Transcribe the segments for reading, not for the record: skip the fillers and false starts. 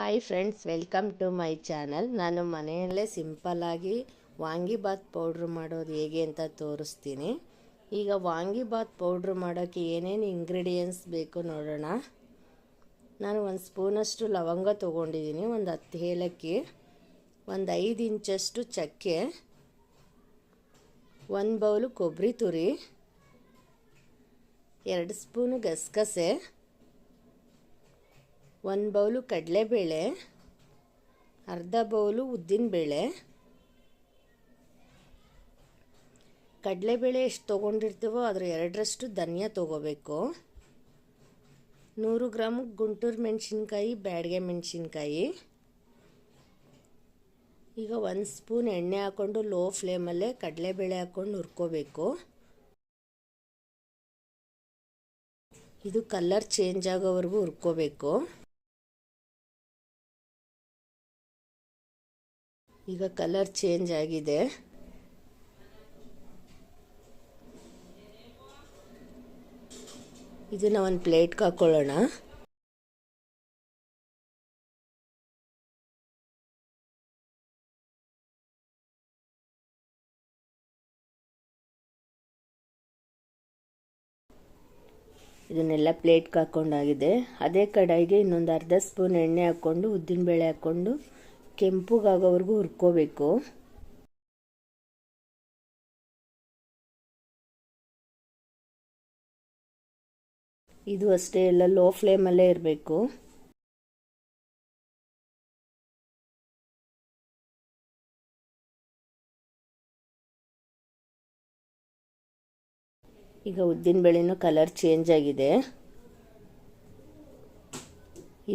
Hi friends, welcome to my channel. ನಾನು ಮನೆಯಲ್ಲೇ ಸಿಂಪಲ್ಲಾಗಿ ವಾಂಗಿಬಾತ್ ಪೌಡ್ರ್ ಮಾಡೋದು ಹೇಗೆ ಅಂತ ತೋರಿಸ್ತೀನಿ. ಈಗ ವಾಂಗಿಬಾತ್ ಪೌಡ್ರ್ ಮಾಡೋಕ್ಕೆ ಏನೇನು ಇಂಗ್ರೀಡಿಯೆಂಟ್ಸ್ ಬೇಕು ನೋಡೋಣ. ನಾನು 1 ಸ್ಪೂನಷ್ಟು ಲವಂಗ ತೊಗೊಂಡಿದ್ದೀನಿ, ಒಂದು 10 ಏಲಕ್ಕಿ, ಒಂದು 5 ಇಂಚಷ್ಟು ಚಕ್ಕೆ, 1 ಬೌಲು ಕೊಬ್ಬರಿ ತುರಿ, 2 ಸ್ಪೂನು ಗಸಗಸೆ, 1 ಬೌಲು ಕಡಲೆಬೇಳೆ, ಅರ್ಧ ಬೌಲು ಉದ್ದಿನಬೇಳೆ. ಕಡಲೆಬೇಳೆ ಎಷ್ಟು ತೊಗೊಂಡಿರ್ತೀವೋ ಅದರ 2ರಷ್ಟು ಧನಿಯಾ ತೊಗೋಬೇಕು. 100 ಗ್ರಾಮ್ ಗುಂಟೂರು ಮೆಣಸಿನ್ಕಾಯಿ, ಬ್ಯಾಡಗೆ ಮೆಣಸಿನ್ಕಾಯಿ. ಈಗ 1 ಸ್ಪೂನ್ ಎಣ್ಣೆ ಹಾಕ್ಕೊಂಡು ಲೋ ಫ್ಲೇಮಲ್ಲೇ ಕಡಲೆಬೇಳೆ ಹಾಕ್ಕೊಂಡು ಹುರ್ಕೋಬೇಕು. ಇದು ಕಲರ್ ಚೇಂಜ್ ಆಗೋವರೆಗೂ ಹುರ್ಕೋಬೇಕು. ಈಗ ಕಲರ್ ಚೇಂಜ್ ಆಗಿದೆ. ಇದನ್ನು ಒಂದು ಪ್ಲೇಟ್ಗೆ ಹಾಕ್ಕೊಳ್ಳೋಣ. ಇದನ್ನೆಲ್ಲ ಪ್ಲೇಟ್ಗೆ ಹಾಕ್ಕೊಂಡಾಗಿದೆ. ಅದೇ ಕಡಾಯಿಗೆ ಇನ್ನೊಂದು ಅರ್ಧ ಸ್ಪೂನ್ ಎಣ್ಣೆ ಹಾಕ್ಕೊಂಡು ಉದ್ದಿನಬೇಳೆ ಹಾಕ್ಕೊಂಡು ಕೆಂಪುಗಾಗೋವರೆಗೂ ಹುರ್ಕೋಬೇಕು. ಇದು ಅಷ್ಟೇ, ಎಲ್ಲ ಲೋ ಫ್ಲೇಮಲ್ಲೇ ಇರಬೇಕು. ಈಗ ಉದ್ದಿನಬೇಳೆನೂ ಕಲರ್ ಚೇಂಜ್ ಆಗಿದೆ.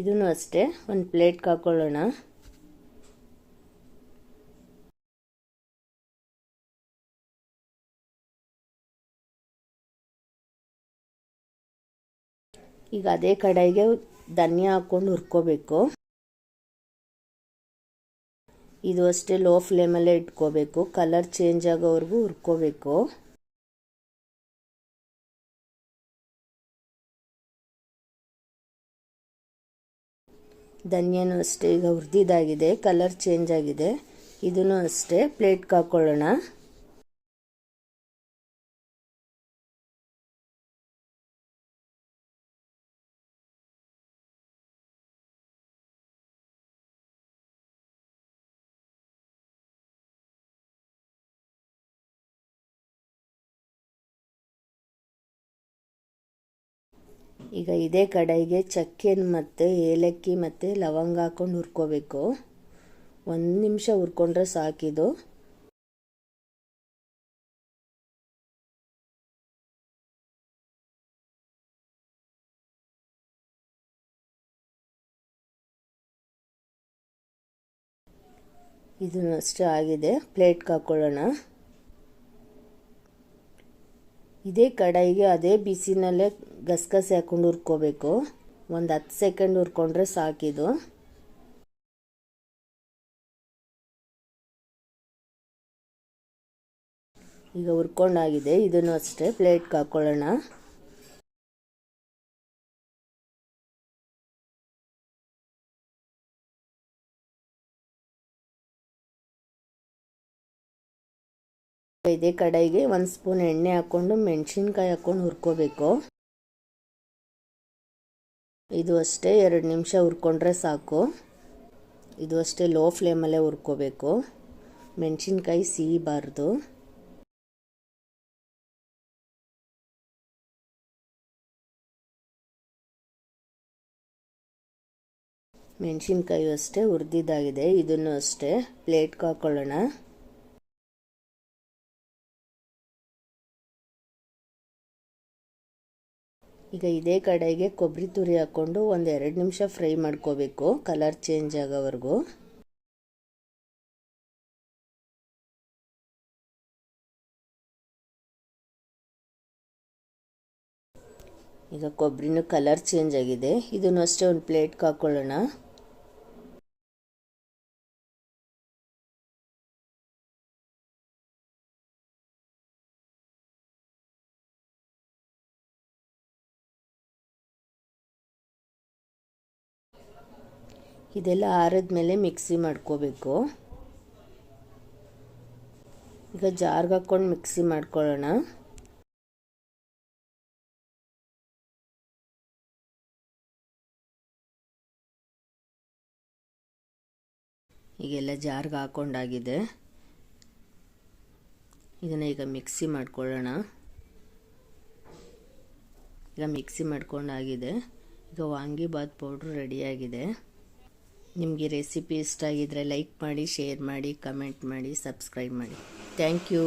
ಇದನ್ನು ಅಷ್ಟೇ ಒಂದು ಪ್ಲೇಟ್ಗೆ ಹಾಕ್ಕೊಳ್ಳೋಣ. ಈಗ ಅದೇ ಕಡಾಯಿಗೆ ಧನಿಯಾ ಹಾಕ್ಕೊಂಡು ಹುರ್ಕೋಬೇಕು. ಇದು ಅಷ್ಟೇ ಲೋ ಫ್ಲೇಮಲ್ಲೇ ಇಟ್ಕೋಬೇಕು. ಕಲರ್ ಚೇಂಜ್ ಆಗೋವರೆಗೂ ಹುರ್ಕೋಬೇಕು. ಧನಿಯಾನು ಅಷ್ಟೇ ಈಗ ಹುರಿದಿದ್ದಾಗಿದೆ, ಕಲರ್ ಚೇಂಜ್ ಆಗಿದೆ. ಇದನ್ನು ಅಷ್ಟೇ ಪ್ಲೇಟ್ಗೆ ಹಾಕ್ಕೊಳ್ಳೋಣ. ಈಗ ಇದೇ ಕಡಾಯಿಗೆ ಚಕ್ಕೆ ಮತ್ತು ಏಲಕ್ಕಿ ಮತ್ತು ಲವಂಗ ಹಾಕ್ಕೊಂಡು ಹುರ್ಕೋಬೇಕು. 1 ನಿಮಿಷ ಹುರ್ಕೊಂಡ್ರೆ ಸಾಕಿದು. ಇದನ್ನು ಅಷ್ಟೇ ಆಗಿದೆ, ಪ್ಲೇಟ್ಗೆ ಹಾಕ್ಕೊಳ್ಳೋಣ. ಇದೇ ಕಡಾಯಿಗೆ ಅದೇ ಬಿಸಿನಲ್ಲೇ ಗಸಗಸೆ ಹಾಕ್ಕೊಂಡು ಹುರ್ಕೋಬೇಕು. ಒಂದು 10 ಸೆಕೆಂಡ್ ಹುರ್ಕೊಂಡ್ರೆ ಸಾಕಿದು. ಈಗ ಹುರ್ಕೊಂಡಾಗಿದೆ. ಇದನ್ನು ಅಷ್ಟೇ ಪ್ಲೇಟ್ಗೆ ಹಾಕ್ಕೊಳ್ಳೋಣ. ಇದೇ ಕಡಾಯಿಗೆ 1 ಸ್ಪೂನ್ ಎಣ್ಣೆ ಹಾಕ್ಕೊಂಡು ಮೆಣಸಿನ್ಕಾಯಿ ಹಾಕ್ಕೊಂಡು ಹುರ್ಕೋಬೇಕು. ಇದು ಅಷ್ಟೇ 2 ನಿಮಿಷ ಹುರ್ಕೊಂಡ್ರೆ ಸಾಕು. ಇದು ಅಷ್ಟೇ ಲೋ ಫ್ಲೇಮಲ್ಲೇ ಹುರ್ಕೋಬೇಕು. ಮೆಣಸಿನ್ಕಾಯಿ ಸಿಹಿಬಾರ್ದು. ಮೆಣಸಿನ್ಕಾಯಿ ಅಷ್ಟೇ ಹುರಿದಿದ್ದಾಗಿದೆ. ಇದನ್ನು ಅಷ್ಟೇ ಪ್ಲೇಟ್ಗೆ ಹಾಕ್ಕೊಳ್ಳೋಣ. ಈಗ ಇದೇ ಕಡಾಯಿಗೆ ಕೊಬ್ಬರಿ ತುರಿ ಹಾಕ್ಕೊಂಡು 1-2 ನಿಮಿಷ ಫ್ರೈ ಮಾಡ್ಕೋಬೇಕು, ಕಲರ್ ಚೇಂಜ್ ಆಗೋವರೆಗೂ. ಈಗ ಕೊಬ್ಬರಿನೂ ಕಲರ್ ಚೇಂಜ್ ಆಗಿದೆ. ಇದನ್ನು ಅಷ್ಟೇ ಒಂದು ಪ್ಲೇಟ್ಗೆ ಹಾಕ್ಕೊಳ್ಳೋಣ. ಇದೆಲ್ಲ ಆರಿದ್ಮೇಲೆ ಮಿಕ್ಸಿ ಮಾಡ್ಕೋಬೇಕು. ಈಗ ಜಾರ್ಗೆ ಹಾಕ್ಕೊಂಡು ಮಿಕ್ಸಿ ಮಾಡ್ಕೊಳ್ಳೋಣ. ಈಗೆಲ್ಲ ಜಾರ್ಗೆ ಹಾಕ್ಕೊಂಡಾಗಿದೆ. ಇದನ್ನು ಈಗ ಮಿಕ್ಸಿ ಮಾಡ್ಕೊಳ್ಳೋಣ. ಈಗ ಮಿಕ್ಸಿ ಮಾಡ್ಕೊಂಡಾಗಿದೆ. ಈಗ ವಾಂಗಿಬಾತ್ ಪೌಡ್ರು ರೆಡಿಯಾಗಿದೆ. ನಿಮಗೆ ರೆಸಿಪಿ ಇಷ್ಟ ಆಗಿದ್ದರೆ ಲೈಕ್ ಮಾಡಿ, ಶೇರ್ ಮಾಡಿ, ಕಮೆಂಟ್ ಮಾಡಿ, ಸಬ್ಸ್ಕ್ರೈಬ್ ಮಾಡಿ. Thank you.